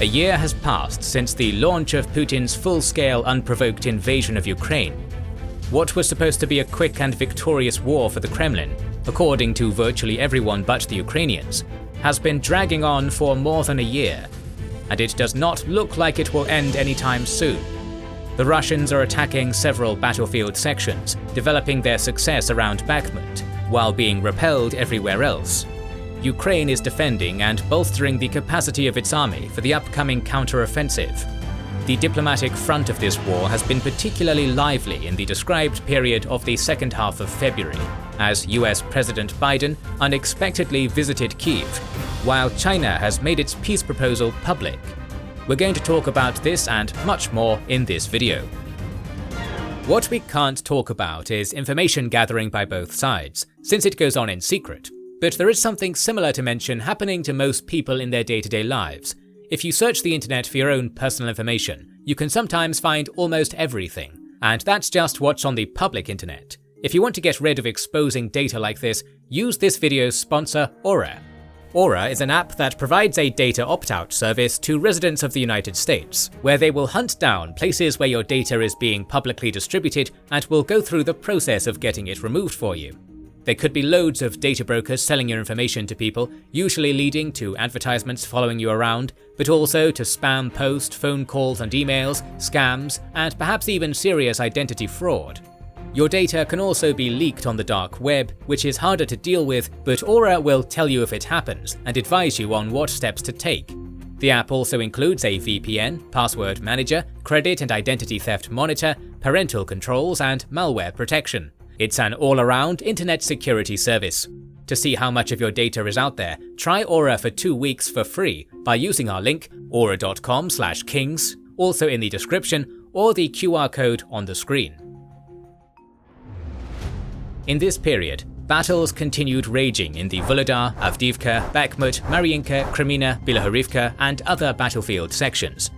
A year has passed since the launch of Putin's full-scale unprovoked invasion of Ukraine. What was supposed to be a quick and victorious war for the Kremlin, according to virtually everyone but the Ukrainians, has been dragging on for more than a year, and it does not look like it will end anytime soon. The Russians are attacking several battlefield sections, developing their success around Bakhmut, while being repelled everywhere else. Ukraine is defending and bolstering the capacity of its army for the upcoming counter-offensive. The diplomatic front of this war has been particularly lively in the described period of the second half of February, as US President Biden unexpectedly visited Kyiv, while China has made its peace proposal public. We're going to talk about this and much more in this video. What we can't talk about is information gathering by both sides, since it goes on in secret. But there is something similar to mention happening to most people in their day-to-day lives. If you search the internet for your own personal information, you can sometimes find almost everything, and that's just what's on the public internet. If you want to get rid of exposing data like this, use this video's sponsor, Aura. Aura is an app that provides a data opt-out service to residents of the United States, where they will hunt down places where your data is being publicly distributed and will go through the process of getting it removed for you. There could be loads of data brokers selling your information to people, usually leading to advertisements following you around, but also to spam post, phone calls and emails, scams, and perhaps even serious identity fraud. Your data can also be leaked on the dark web, which is harder to deal with, but Aura will tell you if it happens and advise you on what steps to take. The app also includes a VPN, password manager, credit and identity theft monitor, parental controls, and malware protection. It's an all-around internet security service. To see how much of your data is out there, try Aura for 2 weeks for free by using our link aura.com/kings, also in the description, or the QR code on the screen. In this period, battles continued raging in the Villada, Avdiivka, Bakhmut, Mariinka, Kreminna, Bilohorivka, and other battlefield sections.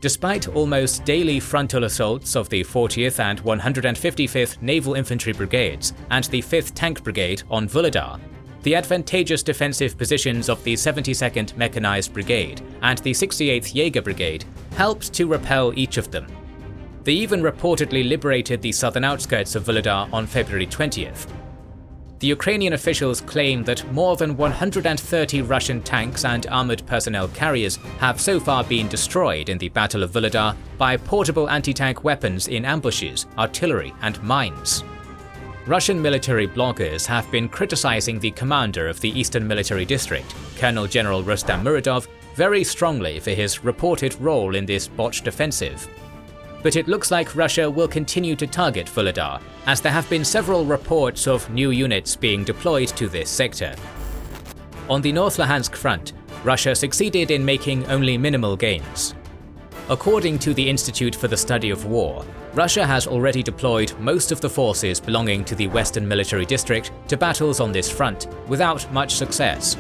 Despite almost daily frontal assaults of the 40th and 155th Naval Infantry Brigades and the 5th Tank Brigade on Villada, the advantageous defensive positions of the 72nd Mechanized Brigade and the 68th Jaeger Brigade helped to repel each of them. They even reportedly liberated the southern outskirts of Villada on February 20th. The Ukrainian officials claim that more than 130 Russian tanks and armoured personnel carriers have so far been destroyed in the Battle of Villada by portable anti-tank weapons in ambushes, artillery and mines. Russian military bloggers have been criticizing the commander of the Eastern Military District, Colonel General Rustam Muradov, very strongly for his reported role in this botched offensive. But it looks like Russia will continue to target Villada, as there have been several reports of new units being deployed to this sector. On the North Luhansk front, Russia succeeded in making only minimal gains. According to the Institute for the Study of War, Russia has already deployed most of the forces belonging to the Western Military District to battles on this front, without much success.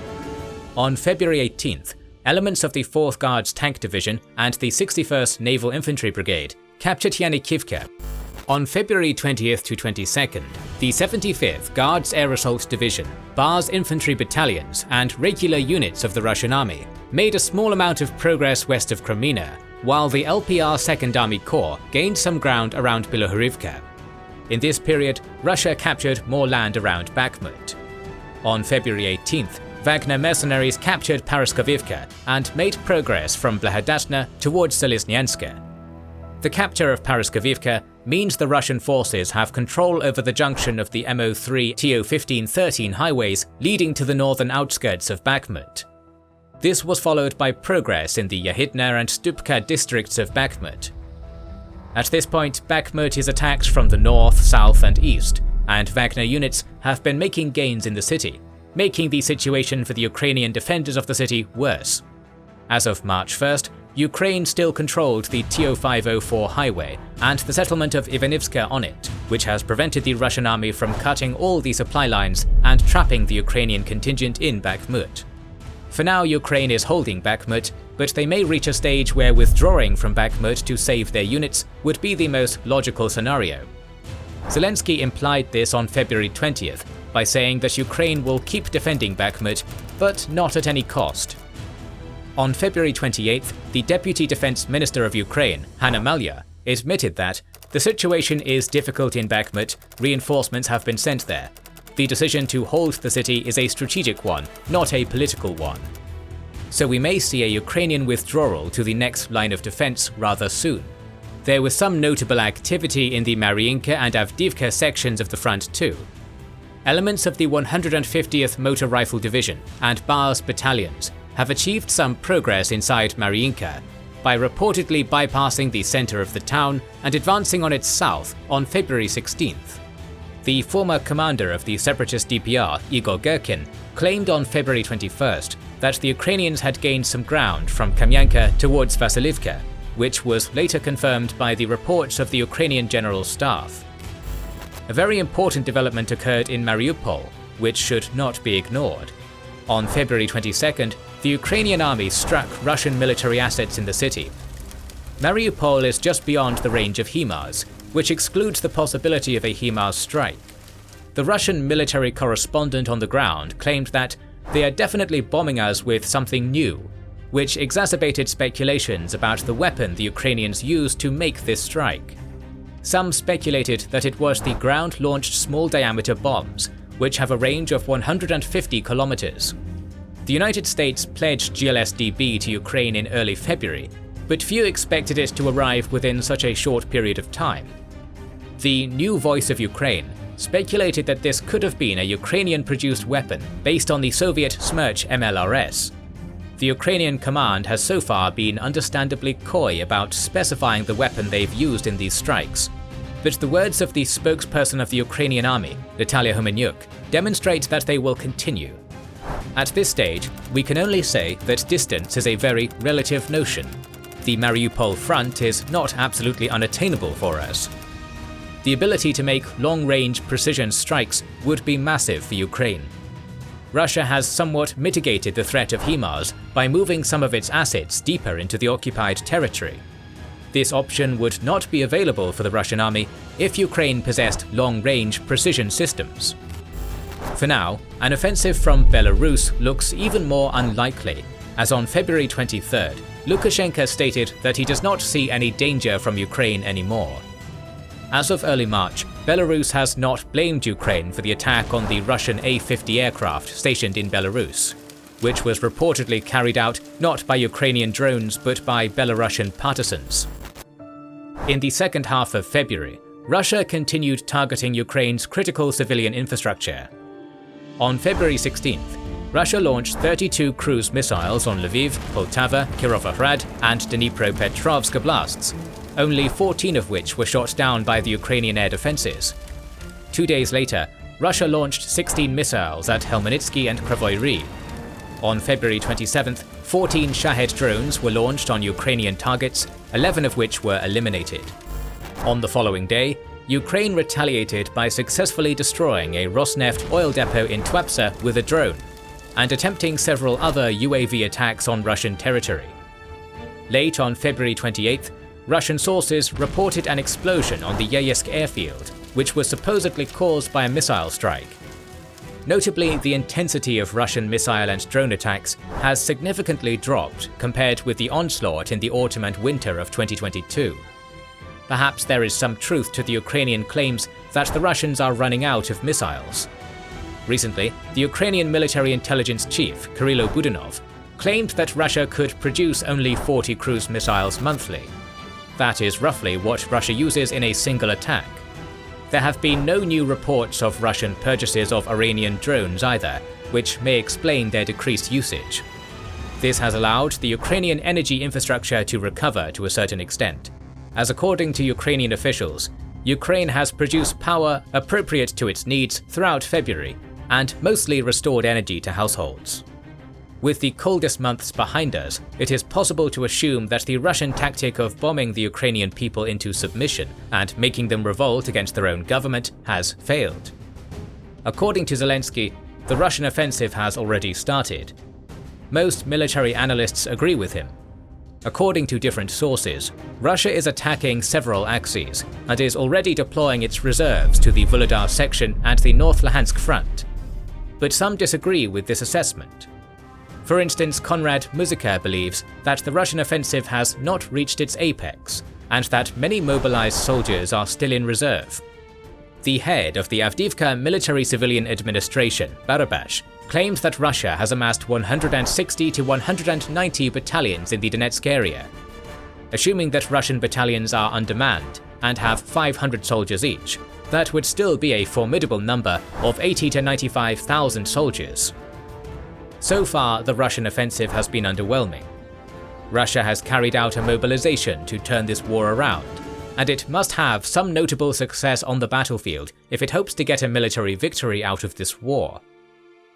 On February 18th, elements of the 4th Guards Tank Division and the 61st Naval Infantry Brigade captured Yanikivka. On February 20th to 22nd, the 75th Guards Air Assault Division, BAR's infantry battalions, and regular units of the Russian army made a small amount of progress west of Kreminna, while the LPR 2nd Army Corps gained some ground around Bilohorivka. In this period, Russia captured more land around Bakhmut. On February 18th, Wagner mercenaries captured Paraskovivka and made progress from Blahodashna towards Zaliznianska. The capture of Paraskovivka means the Russian forces have control over the junction of the MO3 TO1513 highways leading to the northern outskirts of Bakhmut. This was followed by progress in the Yahidna and Stupka districts of Bakhmut. At this point, Bakhmut is attacked from the north, south and east, and Wagner units have been making gains in the city, making the situation for the Ukrainian defenders of the city worse. As of March 1st, Ukraine still controlled the TO504 highway and the settlement of Ivanivska on it, which has prevented the Russian army from cutting all the supply lines and trapping the Ukrainian contingent in Bakhmut. For now, Ukraine is holding Bakhmut, but they may reach a stage where withdrawing from Bakhmut to save their units would be the most logical scenario. Zelensky implied this on February 20th by saying that Ukraine will keep defending Bakhmut, but not at any cost. On February 28th, the Deputy Defense Minister of Ukraine, Hanna Maliar, admitted that the situation is difficult in Bakhmut, reinforcements have been sent there. The decision to hold the city is a strategic one, not a political one. So we may see a Ukrainian withdrawal to the next line of defense rather soon. There was some notable activity in the Mariinka and Avdiivka sections of the front too. Elements of the 150th Motor Rifle Division and Bars battalions have achieved some progress inside Mariinka by reportedly bypassing the center of the town and advancing on its south on February 16th. The former commander of the separatist DPR, Igor Girkin, claimed on February 21st that the Ukrainians had gained some ground from Kamyanka towards Vasilivka, which was later confirmed by the reports of the Ukrainian General Staff. A very important development occurred in Mariupol, which should not be ignored. On February 22nd, the Ukrainian army struck Russian military assets in the city. Mariupol is just beyond the range of HIMARS, which excludes the possibility of a HIMARS strike. The Russian military correspondent on the ground claimed that they are definitely bombing us with something new, which exacerbated speculations about the weapon the Ukrainians used to make this strike. Some speculated that it was the ground-launched small-diameter bombs, which have a range of 150 kilometers. The United States pledged GLSDB to Ukraine in early February, but few expected it to arrive within such a short period of time. The New Voice of Ukraine speculated that this could have been a Ukrainian-produced weapon based on the Soviet Smerch MLRS. The Ukrainian command has so far been understandably coy about specifying the weapon they've used in these strikes, but the words of the spokesperson of the Ukrainian army, Natalia Homeniuk, demonstrate that they will continue. At this stage, we can only say that distance is a very relative notion. The Mariupol front is not absolutely unattainable for us. The ability to make long-range precision strikes would be massive for Ukraine. Russia has somewhat mitigated the threat of HIMARS by moving some of its assets deeper into the occupied territory. This option would not be available for the Russian army if Ukraine possessed long-range precision systems. For now, an offensive from Belarus looks even more unlikely, as on February 23rd, Lukashenko stated that he does not see any danger from Ukraine anymore. As of early March, Belarus has not blamed Ukraine for the attack on the Russian A-50 aircraft stationed in Belarus, which was reportedly carried out not by Ukrainian drones but by Belarusian partisans. In the second half of February, Russia continued targeting Ukraine's critical civilian infrastructure. On February 16th, Russia launched 32 cruise missiles on Lviv, Poltava, Kirovohrad, and Dnipropetrovsk oblasts, only 14 of which were shot down by the Ukrainian air defenses. 2 days later, Russia launched 16 missiles at Helmenitsky and Kryvyi Rih. On February 27th, 14 Shahed drones were launched on Ukrainian targets, 11 of which were eliminated. On the following day, Ukraine retaliated by successfully destroying a Rosneft oil depot in Tuapse with a drone, and attempting several other UAV attacks on Russian territory. Late on February 28th, Russian sources reported an explosion on the Yeysk airfield, which was supposedly caused by a missile strike. Notably, the intensity of Russian missile and drone attacks has significantly dropped compared with the onslaught in the autumn and winter of 2022. Perhaps there is some truth to the Ukrainian claims that the Russians are running out of missiles. Recently, the Ukrainian military intelligence chief, Kirilo Budanov, claimed that Russia could produce only 40 cruise missiles monthly. That is roughly what Russia uses in a single attack. There have been no new reports of Russian purchases of Iranian drones either, which may explain their decreased usage. This has allowed the Ukrainian energy infrastructure to recover to a certain extent, as according to Ukrainian officials, Ukraine has produced power appropriate to its needs throughout February and mostly restored energy to households. With the coldest months behind us, it is possible to assume that the Russian tactic of bombing the Ukrainian people into submission and making them revolt against their own government has failed. According to Zelensky, the Russian offensive has already started. Most military analysts agree with him. According to different sources, Russia is attacking several axes and is already deploying its reserves to the Villada section and the North Luhansk front. But some disagree with this assessment. For instance, Konrad Muzyka believes that the Russian offensive has not reached its apex, and that many mobilized soldiers are still in reserve. The head of the Avdiivka Military-Civilian Administration, Barabash, claimed that Russia has amassed 160 to 190 battalions in the Donetsk area. Assuming that Russian battalions are undermanned and have 500 soldiers each, that would still be a formidable number of 80 to 95,000 soldiers. So far, the Russian offensive has been underwhelming. Russia has carried out a mobilization to turn this war around, and it must have some notable success on the battlefield if it hopes to get a military victory out of this war.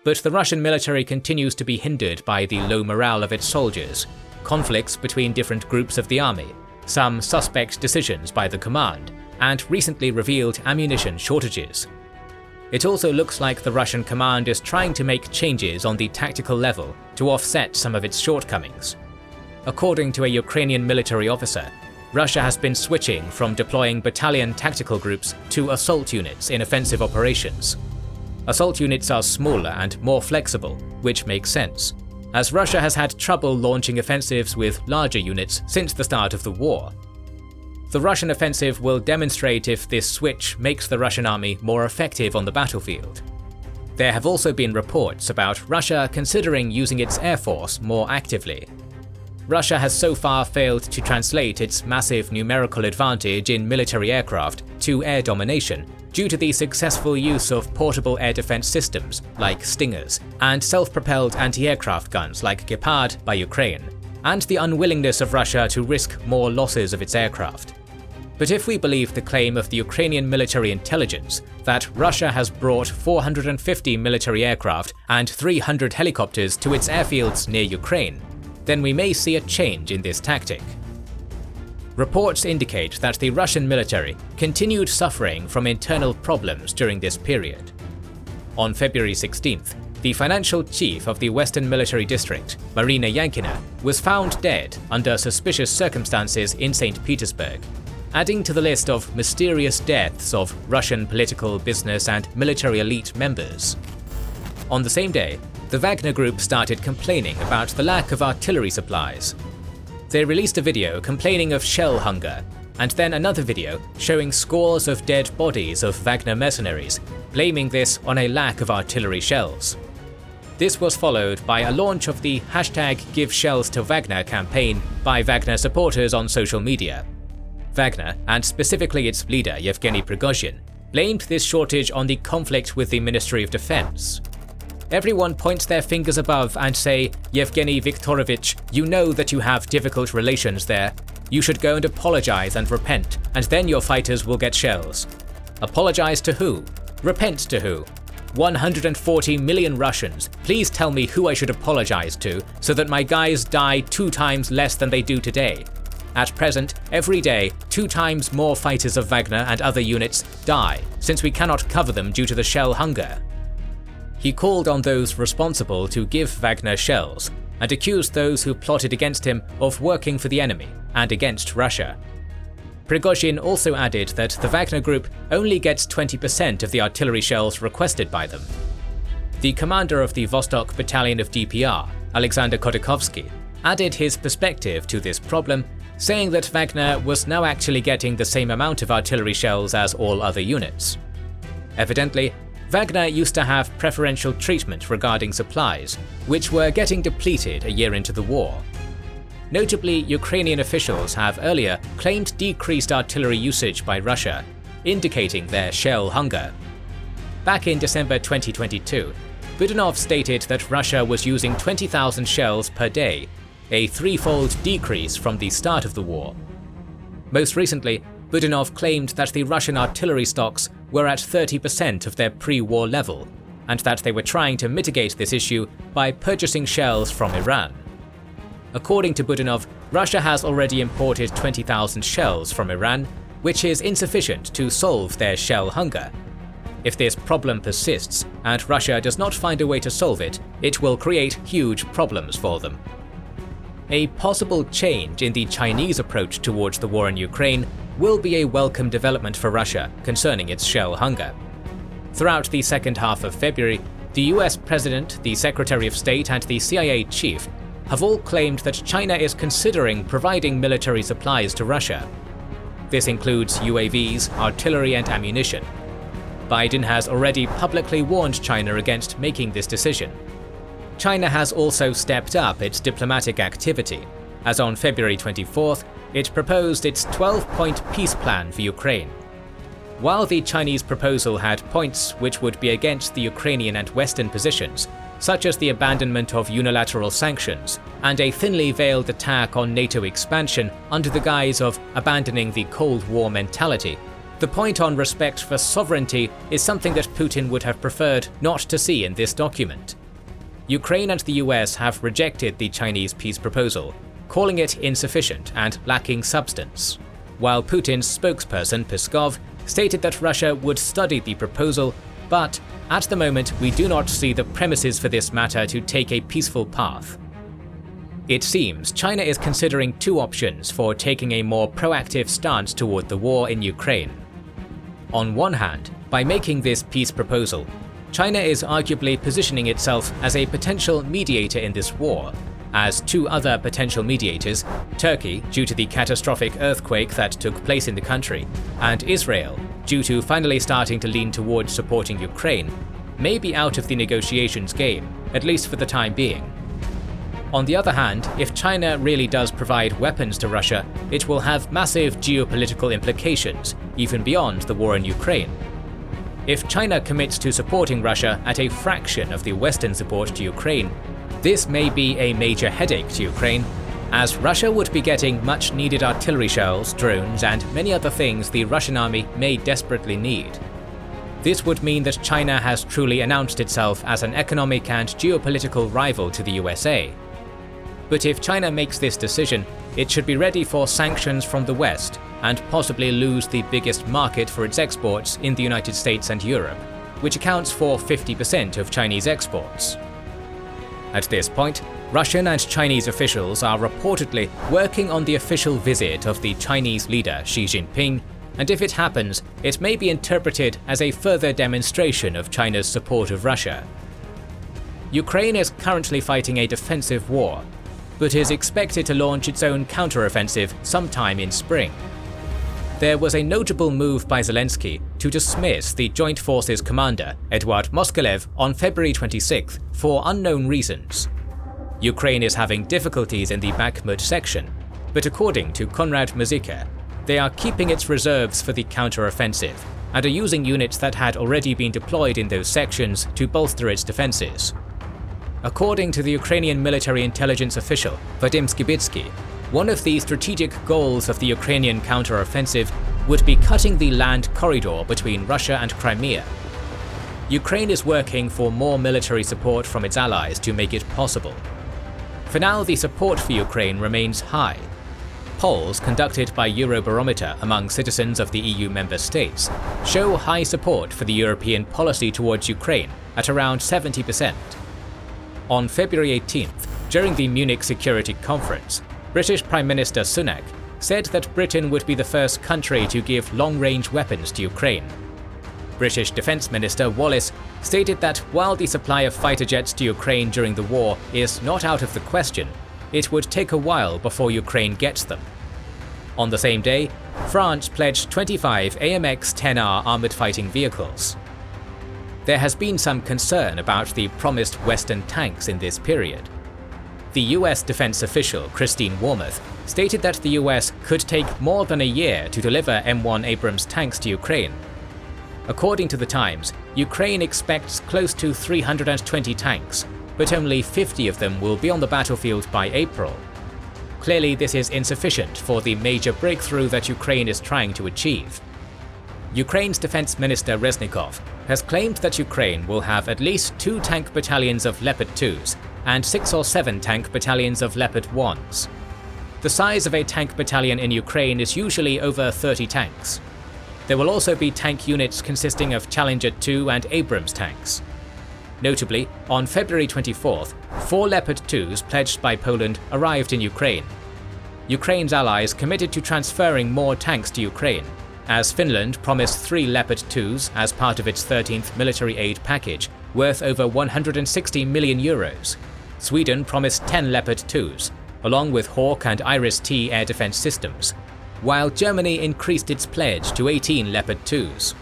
But the Russian military continues to be hindered by the low morale of its soldiers, conflicts between different groups of the army, some suspect decisions by the command, and recently revealed ammunition shortages. It also looks like the Russian command is trying to make changes on the tactical level to offset some of its shortcomings. According to a Ukrainian military officer, Russia has been switching from deploying battalion tactical groups to assault units in offensive operations. Assault units are smaller and more flexible, which makes sense, as Russia has had trouble launching offensives with larger units since the start of the war. The Russian offensive will demonstrate if this switch makes the Russian army more effective on the battlefield. There have also been reports about Russia considering using its air force more actively. Russia has so far failed to translate its massive numerical advantage in military aircraft to air domination due to the successful use of portable air defense systems like Stingers and self-propelled anti-aircraft guns like Gepard by Ukraine, and the unwillingness of Russia to risk more losses of its aircraft. But if we believe the claim of the Ukrainian military intelligence that Russia has brought 450 military aircraft and 300 helicopters to its airfields near Ukraine, then we may see a change in this tactic. Reports indicate that the Russian military continued suffering from internal problems during this period. On February 16th, the financial chief of the Western Military District, Marina Yankina, was found dead under suspicious circumstances in St. Petersburg, adding to the list of mysterious deaths of Russian political, business, and military elite members. On the same day, the Wagner Group started complaining about the lack of artillery supplies. They released a video complaining of shell hunger, and then another video showing scores of dead bodies of Wagner mercenaries, blaming this on a lack of artillery shells. This was followed by a launch of the #GiveShellsToWagner campaign by Wagner supporters on social media. Wagner, and specifically its leader Yevgeny Prigozhin, blamed this shortage on the conflict with the Ministry of Defense. Everyone points their fingers above and say, "Yevgeny Viktorovich, you know that you have difficult relations there. You should go and apologize and repent, and then your fighters will get shells." Apologize to who? Repent to who? 140 million Russians, please tell me who I should apologize to so that my guys die 2 times less than they do today. At present, every day, 2 times more fighters of Wagner and other units die, since we cannot cover them due to the shell hunger. He called on those responsible to give Wagner shells, and accused those who plotted against him of working for the enemy and against Russia. Prigozhin also added that the Wagner Group only gets 20% of the artillery shells requested by them. The commander of the Vostok Battalion of DPR, Alexander Khodakovsky, added his perspective to this problem, saying that Wagner was now actually getting the same amount of artillery shells as all other units. Evidently, Wagner used to have preferential treatment regarding supplies, which were getting depleted a year into the war. Notably, Ukrainian officials have earlier claimed decreased artillery usage by Russia, indicating their shell hunger. Back in December 2022, Budanov stated that Russia was using 20,000 shells per day, a 3-fold decrease from the start of the war. Most recently, Budanov claimed that the Russian artillery stocks were at 30% of their pre-war level, and that they were trying to mitigate this issue by purchasing shells from Iran. According to Budanov, Russia has already imported 20,000 shells from Iran, which is insufficient to solve their shell hunger. If this problem persists, and Russia does not find a way to solve it, it will create huge problems for them. A possible change in the Chinese approach towards the war in Ukraine will be a welcome development for Russia concerning its shell hunger. Throughout the second half of February, The US President, the Secretary of State, and the CIA chief have all claimed that China is considering providing military supplies to Russia. This includes UAVs, artillery, and ammunition. Biden has already publicly warned China against making this decision. China has also stepped up its diplomatic activity, as on February 24th, it proposed its 12-point peace plan for Ukraine. While the Chinese proposal had points which would be against the Ukrainian and Western positions, such as the abandonment of unilateral sanctions and a thinly veiled attack on NATO expansion under the guise of abandoning the Cold War mentality, the point on respect for sovereignty is something that Putin would have preferred not to see in this document. Ukraine and the US have rejected the Chinese peace proposal, calling it insufficient and lacking substance, while Putin's spokesperson Peskov stated that Russia would study the proposal, but at the moment we do not see the premises for this matter to take a peaceful path. It seems China is considering two options for taking a more proactive stance toward the war in Ukraine. On one hand, by making this peace proposal, China is arguably positioning itself as a potential mediator in this war, as two other potential mediators, Turkey due to the catastrophic earthquake that took place in the country, and Israel due to finally starting to lean towards supporting Ukraine, may be out of the negotiations game, at least for the time being. On the other hand, if China really does provide weapons to Russia, it will have massive geopolitical implications, even beyond the war in Ukraine. If China commits to supporting Russia at a fraction of the Western support to Ukraine, this may be a major headache to Ukraine, as Russia would be getting much needed artillery shells, drones, and many other things the Russian army may desperately need. This would mean that China has truly announced itself as an economic and geopolitical rival to the USA. But if China makes this decision, it should be ready for sanctions from the West and possibly lose the biggest market for its exports in the United States and Europe, which accounts for 50% of Chinese exports. At this point, Russian and Chinese officials are reportedly working on the official visit of the Chinese leader Xi Jinping, and if it happens, it may be interpreted as a further demonstration of China's support of Russia. Ukraine is currently fighting a defensive war, but is expected to launch its own counteroffensive sometime in spring. There was a notable move by Zelensky to dismiss the Joint Forces commander, Eduard Moskalev, on February 26th for unknown reasons. Ukraine is having difficulties in the Bakhmut section, but according to Konrad Muzika, they are keeping its reserves for the counteroffensive and are using units that had already been deployed in those sections to bolster its defenses. According to the Ukrainian military intelligence official Vadim Skibitsky, one of the strategic goals of the Ukrainian counteroffensive would be cutting the land corridor between Russia and Crimea. Ukraine is working for more military support from its allies to make it possible. For now, the support for Ukraine remains high. Polls conducted by Eurobarometer among citizens of the EU member states show high support for the European policy towards Ukraine at around 70%. On February 18th, during the Munich Security Conference, British Prime Minister Sunak said that Britain would be the first country to give long-range weapons to Ukraine. British Defence Minister Wallace stated that while the supply of fighter jets to Ukraine during the war is not out of the question, it would take a while before Ukraine gets them. On the same day, France pledged 25 AMX-10R armoured fighting vehicles. There has been some concern about the promised Western tanks in this period. The US defense official Christine Wormuth stated that the US could take more than a year to deliver M1 Abrams tanks to Ukraine. According to the Times, Ukraine expects close to 320 tanks, but only 50 of them will be on the battlefield by April. Clearly, this is insufficient for the major breakthrough that Ukraine is trying to achieve. Ukraine's Defense Minister Reznikov has claimed that Ukraine will have at least 2 tank battalions of Leopard 2s and 6 or 7 tank battalions of Leopard 1s. The size of a tank battalion in Ukraine is usually over 30 tanks. There will also be tank units consisting of Challenger 2 and Abrams tanks. Notably, on February 24th, 4 Leopard 2s pledged by Poland arrived in Ukraine. Ukraine's allies committed to transferring more tanks to Ukraine, as Finland promised 3 Leopard 2s as part of its 13th military aid package, worth over 160 million euros. Sweden promised 10 Leopard 2s, along with Hawk and Iris-T air defense systems, while Germany increased its pledge to 18 Leopard 2s.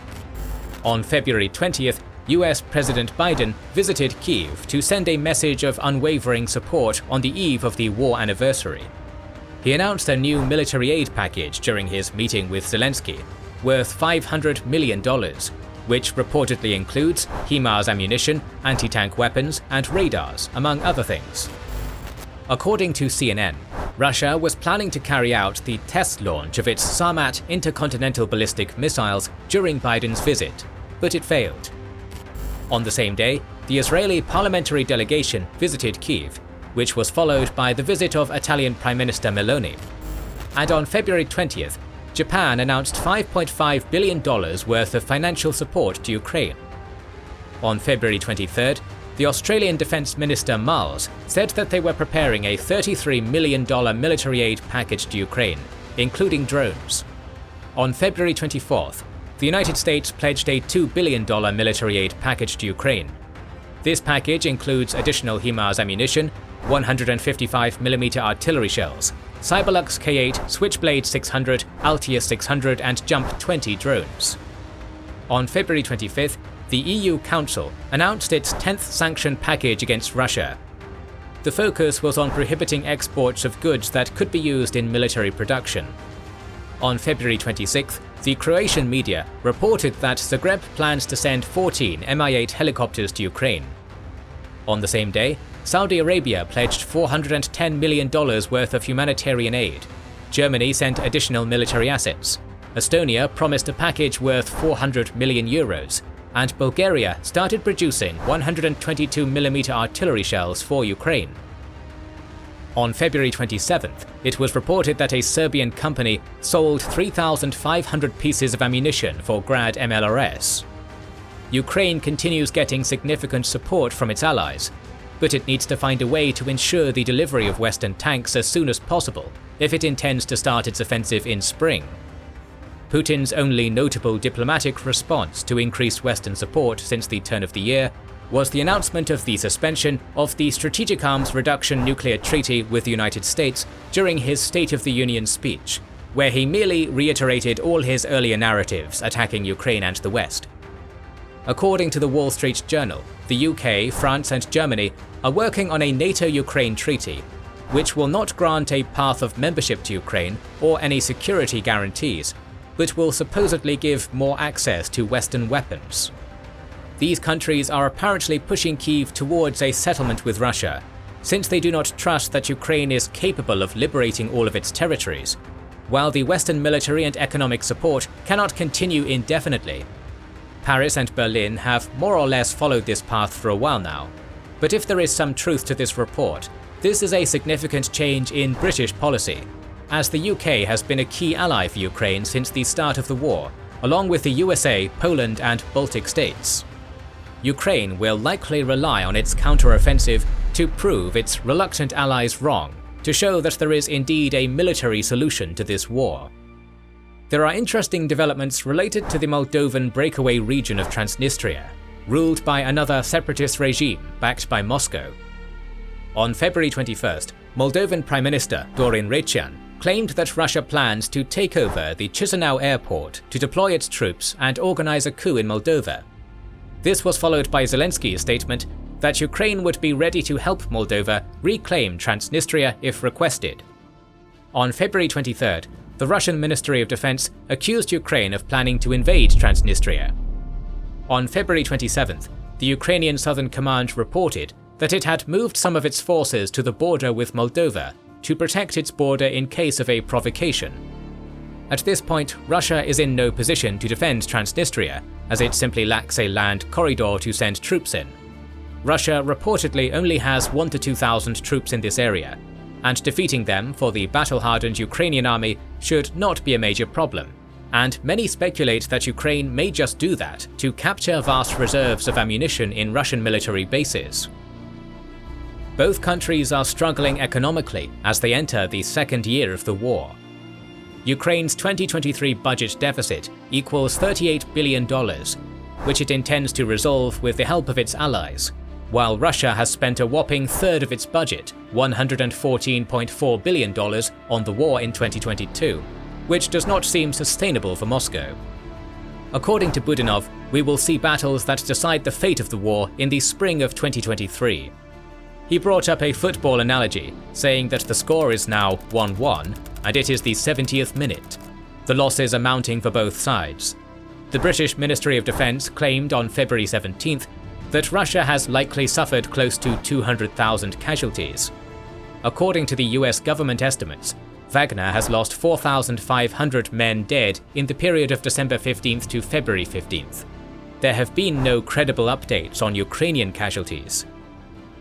On February 20th, US President Biden visited Kyiv to send a message of unwavering support on the eve of the war anniversary. He announced a new military aid package during his meeting with Zelensky, worth $500 million, which reportedly includes HIMARS ammunition, anti-tank weapons, and radars, among other things. According to CNN, Russia was planning to carry out the test launch of its Sarmat intercontinental ballistic missiles during Biden's visit, but it failed. On the same day, the Israeli parliamentary delegation visited Kyiv, which was followed by the visit of Italian Prime Minister Meloni. And on February 20th, Japan announced $5.5 billion worth of financial support to Ukraine. On February 23rd, the Australian Defence Minister Miles said that they were preparing a $33 million military aid package to Ukraine, including drones. On February 24th, the United States pledged a $2 billion military aid package to Ukraine. This package includes additional HIMARS ammunition, 155mm artillery shells, Cyberlux K8, Switchblade 600, Altius 600 and Jump 20 drones. On February 25th, the EU Council announced its 10th sanction package against Russia. The focus was on prohibiting exports of goods that could be used in military production. On February 26th, the Croatian media reported that Zagreb plans to send 14 Mi-8 helicopters to Ukraine. On the same day, Saudi Arabia pledged $410 million worth of humanitarian aid. Germany sent additional military assets. Estonia promised a package worth 400 million euros, and Bulgaria started producing 122mm artillery shells for Ukraine. On February 27th, it was reported that a Serbian company sold 3,500 pieces of ammunition for Grad MLRS. Ukraine continues getting significant support from its allies, but it needs to find a way to ensure the delivery of Western tanks as soon as possible if it intends to start its offensive in spring. Putin's only notable diplomatic response to increased Western support since the turn of the year was the announcement of the suspension of the Strategic Arms Reduction Nuclear Treaty with the United States during his State of the Union speech, where he merely reiterated all his earlier narratives attacking Ukraine and the West. According to the Wall Street Journal, the UK, France and Germany are working on a NATO-Ukraine treaty, which will not grant a path of membership to Ukraine or any security guarantees, but will supposedly give more access to Western weapons. These countries are apparently pushing Kyiv towards a settlement with Russia, since they do not trust that Ukraine is capable of liberating all of its territories, while the Western military and economic support cannot continue indefinitely. Paris and Berlin have more or less followed this path for a while now, but if there is some truth to this report, this is a significant change in British policy, as the UK has been a key ally for Ukraine since the start of the war, along with the USA, Poland and Baltic states. Ukraine will likely rely on its counter-offensive to prove its reluctant allies wrong, to show that there is indeed a military solution to this war. There are interesting developments related to the Moldovan breakaway region of Transnistria, ruled by another separatist regime backed by Moscow. On February 21st, Moldovan Prime Minister Dorin Recian claimed that Russia plans to take over the Chisinau airport to deploy its troops and organize a coup in Moldova. This was followed by Zelensky's statement that Ukraine would be ready to help Moldova reclaim Transnistria if requested. On February 23rd, the Russian Ministry of Defense accused Ukraine of planning to invade Transnistria. On February 27th, the Ukrainian Southern Command reported that it had moved some of its forces to the border with Moldova to protect its border in case of a provocation. At this point, Russia is in no position to defend Transnistria, as it simply lacks a land corridor to send troops in. Russia reportedly only has 1,000 to 2,000 troops in this area, and defeating them for the battle-hardened Ukrainian army should not be a major problem, and many speculate that Ukraine may just do that to capture vast reserves of ammunition in Russian military bases. Both countries are struggling economically as they enter the second year of the war. Ukraine's 2023 budget deficit equals $38 billion, which it intends to resolve with the help of its allies, while Russia has spent a whopping third of its budget, $114.4 billion, on the war in 2022, which does not seem sustainable for Moscow. According to Budanov, we will see battles that decide the fate of the war in the spring of 2023. He brought up a football analogy, saying that the score is now 1-1, and it is the 70th minute. The losses are mounting for both sides. The British Ministry of Defence claimed on February 17th that Russia has likely suffered close to 200,000 casualties. According to the US government estimates, Wagner has lost 4,500 men dead in the period of December 15th to February 15th. There have been no credible updates on Ukrainian casualties.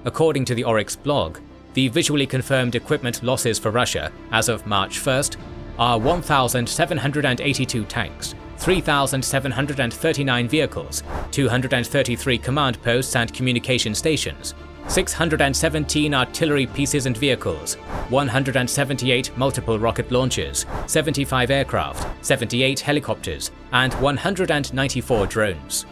According to the Oryx blog, the visually confirmed equipment losses for Russia as of March 1st are 1,782 tanks, 3,739 vehicles, 233 command posts and communication stations, 617 artillery pieces and vehicles, 178 multiple rocket launchers, 75 aircraft, 78 helicopters, and 194 drones.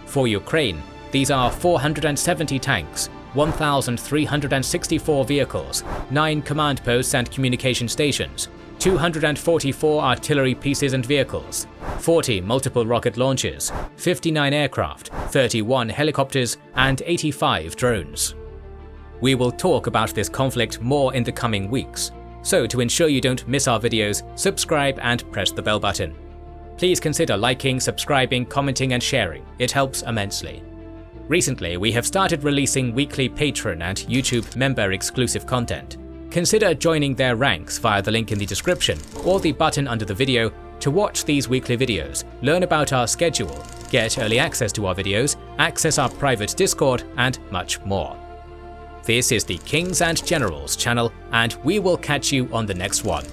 For Ukraine, these are 470 tanks, 1,364 vehicles, 9 command posts and communication stations, 244 artillery pieces and vehicles, 40 multiple rocket launchers, 59 aircraft, 31 helicopters, and 85 drones. We will talk about this conflict more in the coming weeks, so to ensure you don't miss our videos, subscribe and press the bell button. Please consider liking, subscribing, commenting and sharing, it helps immensely. Recently, we have started releasing weekly Patreon and YouTube member exclusive content. Consider joining their ranks via the link in the description or the button under the video to watch these weekly videos, learn about our schedule, get early access to our videos, access our private Discord, and much more. This is the Kings and Generals channel, and we will catch you on the next one.